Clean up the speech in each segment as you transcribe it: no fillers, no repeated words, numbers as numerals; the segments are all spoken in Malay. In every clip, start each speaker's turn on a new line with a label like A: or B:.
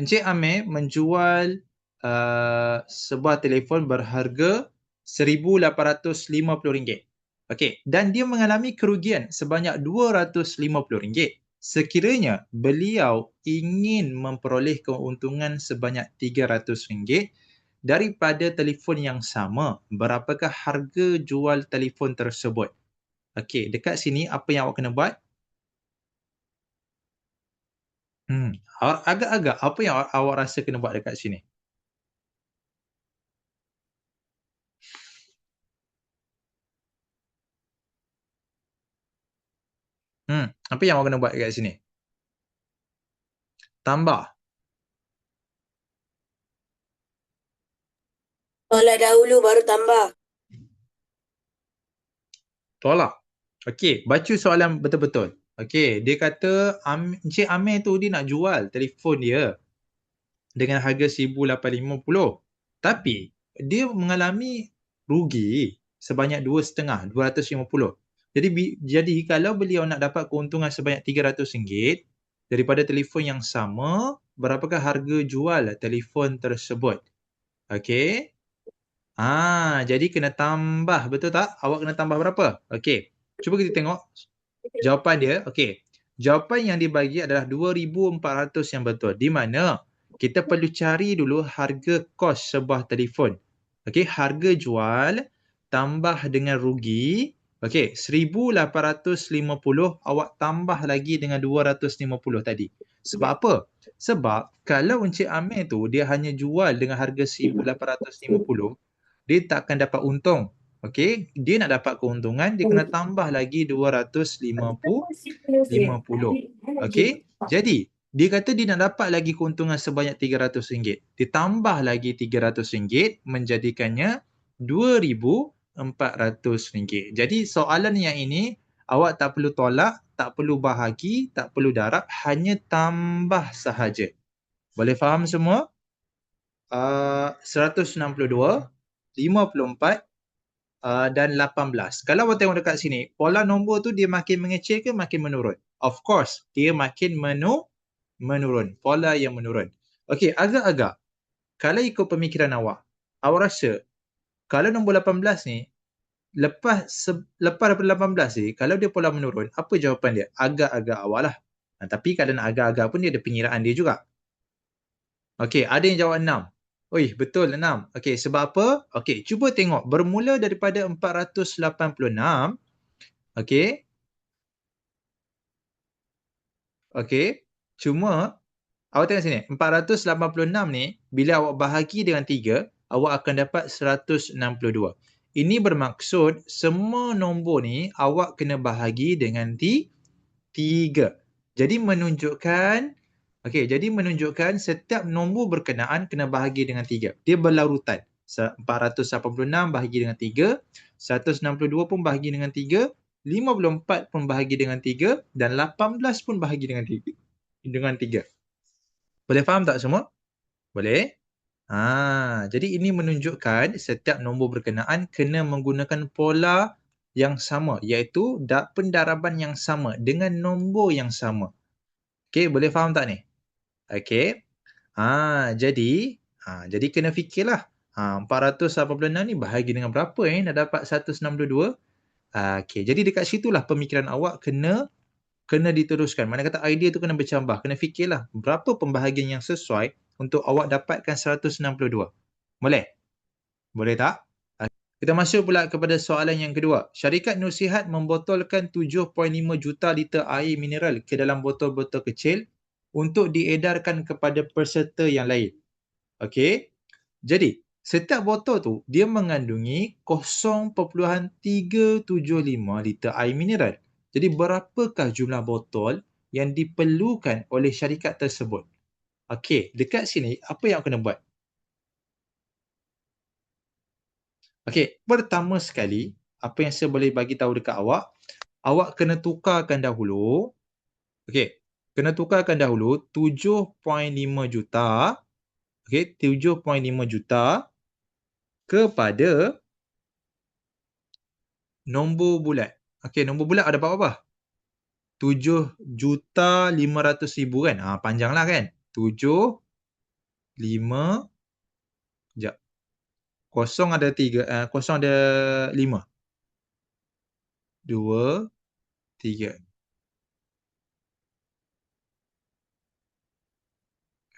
A: Encik Amir menjual sebuah telefon berharga RM1,850. Okey, dan dia mengalami kerugian sebanyak RM250. Sekiranya beliau ingin memperoleh keuntungan sebanyak RM300 daripada telefon yang sama, berapakah harga jual telefon tersebut? Okey, dekat sini apa yang awak kena buat? Agak-agak apa yang awak rasa kena buat dekat sini? Apa yang awak kena buat dekat sini? Tambah,
B: Tolak dahulu baru tambah.
A: tolak. Okey, baca soalan betul-betul. Okey, dia kata Encik Amir tu dia nak jual telefon dia dengan harga RM1,850. Tapi dia mengalami rugi sebanyak 2,5, RM250. Jadi kalau beliau nak dapat keuntungan sebanyak RM300 daripada telefon yang sama, berapakah harga jual telefon tersebut? Okey. Jadi kena tambah, betul tak? Awak kena tambah berapa? Okey. Cuba kita tengok jawapan dia. Okey. Jawapan yang dibagi adalah 2,400 yang betul. Di mana kita perlu cari dulu harga kos sebuah telefon. Okey, harga jual tambah dengan rugi. Okey, 1,850 awak tambah lagi dengan 250 tadi. Sebab apa? Sebab kalau Encik Amir tu dia hanya jual dengan harga 1,850, dia tak akan dapat untung. Okey, dia nak dapat keuntungan, dia kena tambah lagi 250. Okey, jadi dia kata dia nak dapat lagi keuntungan sebanyak RM300. Ditambah lagi RM300 menjadikannya RM2,400. Jadi soalan yang ini awak tak perlu tolak, tak perlu bahagi, tak perlu darab, hanya tambah sahaja. Boleh faham semua? 162, 54 dan 18. Kalau awak tengok dekat sini, pola nombor tu dia makin mengecil ke makin menurun? Of course, dia makin menurun. Pola yang menurun. Okey, agak-agak. Kalau ikut pemikiran awak, awak rasa kalau nombor 18 ni, lepas daripada 18 ni, kalau dia pola menurun, apa jawapan dia? Agak-agak awak lah. Tapi kalau nak agak-agak pun dia ada pengiraan dia juga. Okey, ada yang jawab 6. Oi, betul 6. Okey, sebab apa? Okey, cuba tengok. Bermula daripada 486. Okey. Okey. Cuma, awak tengok sini. 486 ni, bila awak bahagi dengan 3, awak akan dapat 162. Ini bermaksud semua nombor ni awak kena bahagi dengan 3. Jadi menunjukkan setiap nombor berkenaan kena bahagi dengan 3. Dia berlarutan. 486 bahagi dengan 3, 162 pun bahagi dengan 3, 54 pun bahagi dengan 3 dan 18 pun bahagi dengan 3. Boleh faham tak semua? Boleh? Jadi ini menunjukkan setiap nombor berkenaan kena menggunakan pola yang sama, iaitu pendaraban yang sama dengan nombor yang sama. Okey, boleh faham tak ni? Okey. Jadi jadi kena fikirlah. 486 ni bahagi dengan berapa nak dapat 162? Okey, jadi dekat situlah pemikiran awak kena diteruskan. Mana kata idea tu kena bercambah. Kena fikirlah berapa pembahagian yang sesuai untuk awak dapatkan 162. Boleh? Boleh tak? Kita masuk pula kepada soalan yang kedua. Syarikat Nursihat membotolkan 7.5 juta liter air mineral ke dalam botol-botol kecil untuk diedarkan kepada peserta yang lain. Okey. Jadi, setiap botol tu dia mengandungi 0.375 liter air mineral. Jadi, berapakah jumlah botol yang diperlukan oleh syarikat tersebut? Okey, dekat sini apa yang kena buat? Okey, pertama sekali, apa yang saya boleh bagi tahu dekat awak, awak kena tukarkan dahulu. Okey, kena tukarkan dahulu 7.5 juta. Okey, 7.5 juta kepada nombor bulat. Okey, nombor bulat ada berapa? 7,500,000 kan? Panjanglah kan? 7 5, sekejap. Kosong ada 3, kosong ada 5. 2, 3.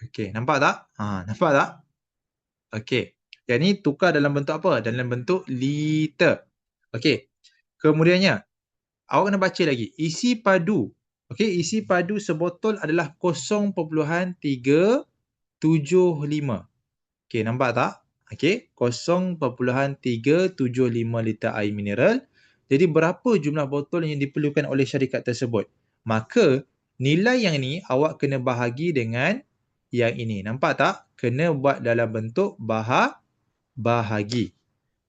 A: Okey, nampak tak? Nampak tak? Okey. Yang ni tukar dalam bentuk apa? Dalam bentuk liter. Okey. Kemudiannya, awak kena baca lagi. Isi padu. Okey, isi padu sebotol adalah 0.375. Okey, nampak tak? Okey, 0.375 liter air mineral. Jadi berapa jumlah botol yang diperlukan oleh syarikat tersebut? Maka nilai yang ni awak kena bahagi dengan yang ini. Nampak tak? Kena buat dalam bentuk bahagi.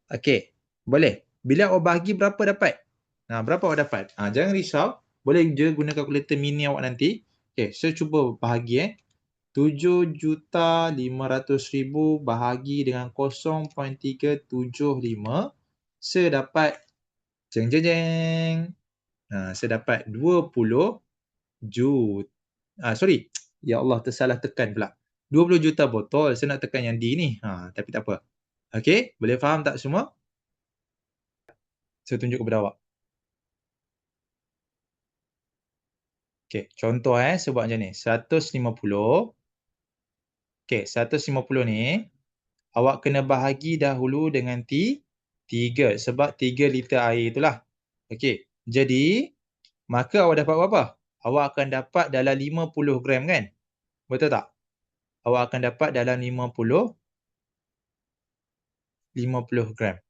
A: Okey, boleh. Bila awak bahagi berapa dapat? Berapa awak dapat? Jangan risau. Boleh je guna kalkulator mini awak nanti. Okey, saya cuba bahagi 7,500,000 bahagi dengan 0.375. Saya dapat jeng jeng jeng. Saya dapat 20 juta. Sorry. Ya Allah, tersalah tekan pula. 20 juta botol. Saya nak tekan yang D ni. Tapi tak apa. Okey, boleh faham tak semua? Saya tunjuk kepada awak. Okey, contoh saya buat macam ni. 150. Okey, 150 ni awak kena bahagi dahulu dengan 3 sebab 3 liter air itulah. Okey, jadi maka awak dapat berapa? Awak akan dapat dalam 50 gram kan? Betul tak? Awak akan dapat dalam 50 gram.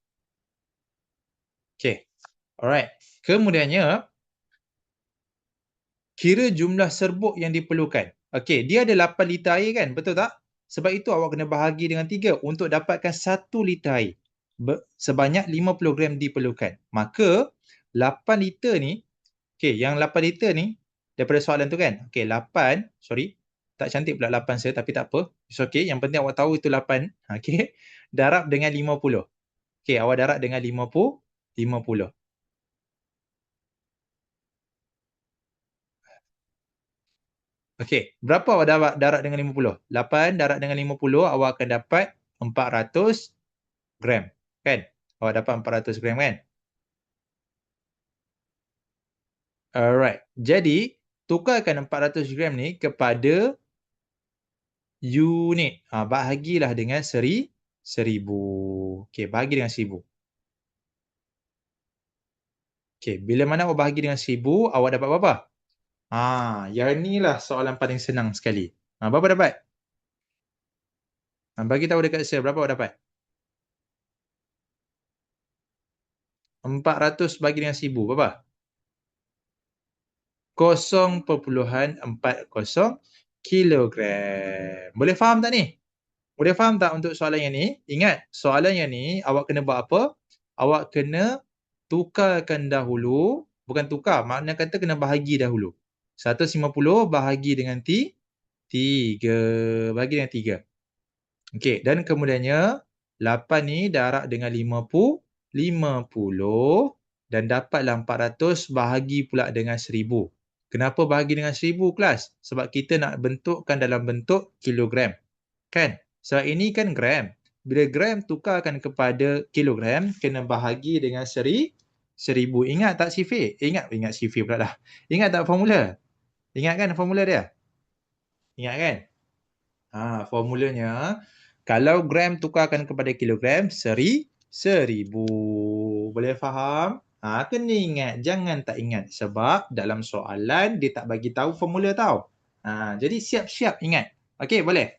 A: Okey. Alright. Kemudiannya kira jumlah serbuk yang diperlukan. Okey, dia ada 8 liter air kan? Betul tak? Sebab itu awak kena bahagi dengan 3 untuk dapatkan 1 liter air. Sebanyak 50 gram diperlukan. Maka 8 liter ni, okey, yang 8 liter ni daripada soalan tu kan? Okey, 8, sorry. Tak cantik pula 8 saya tapi tak apa. It's okay. Yang penting awak tahu itu 8. Okey. Darab dengan 50. Okey, awak darab dengan 50. Okey, berapa awak darab dengan 50? 8 darab dengan 50, awak akan dapat 400 gram. Kan? Awak dapat 400 gram kan? Alright. Jadi, tukarkan 400 gram ni kepada unit. Bahagilah dengan 1000. Okey, bahagi dengan 1000. Okey, bila mana awak bahagi dengan 1000, awak dapat berapa? Yang inilah soalan paling senang sekali. Berapa dapat? Bagi tahu dekat saya, berapa awak dapat? 400 bagi dengan 1000, berapa? 0.40 kilogram. Boleh faham tak ni? Boleh faham tak untuk soalan yang ni? Ingat, soalan yang ni awak kena buat apa? Awak kena tukarkan dahulu. Bukan tukar, makna kata kena bahagi dahulu. 150 bahagi dengan 3. Bahagi dengan 3. Okey, dan kemudiannya 8 ni darab dengan 50 dan dapatlah 400 bahagi pula dengan 1000. Kenapa bahagi dengan 1000 kelas? Sebab kita nak bentukkan dalam bentuk kilogram. Kan? Sebab ini kan gram. Bila gram tukarkan kepada kilogram, kena bahagi dengan 1000. Ingat tak sifir? Ingat sifir pula dah. Ingat tak formula? Ingat kan formula dia? Ingat kan? Formulanya, kalau gram tukarkan kepada kilogram, 1000. Boleh faham? Kena ingat. Jangan tak ingat. Sebab dalam soalan, dia tak bagi tahu formula tau. Jadi siap-siap ingat. Okey, boleh?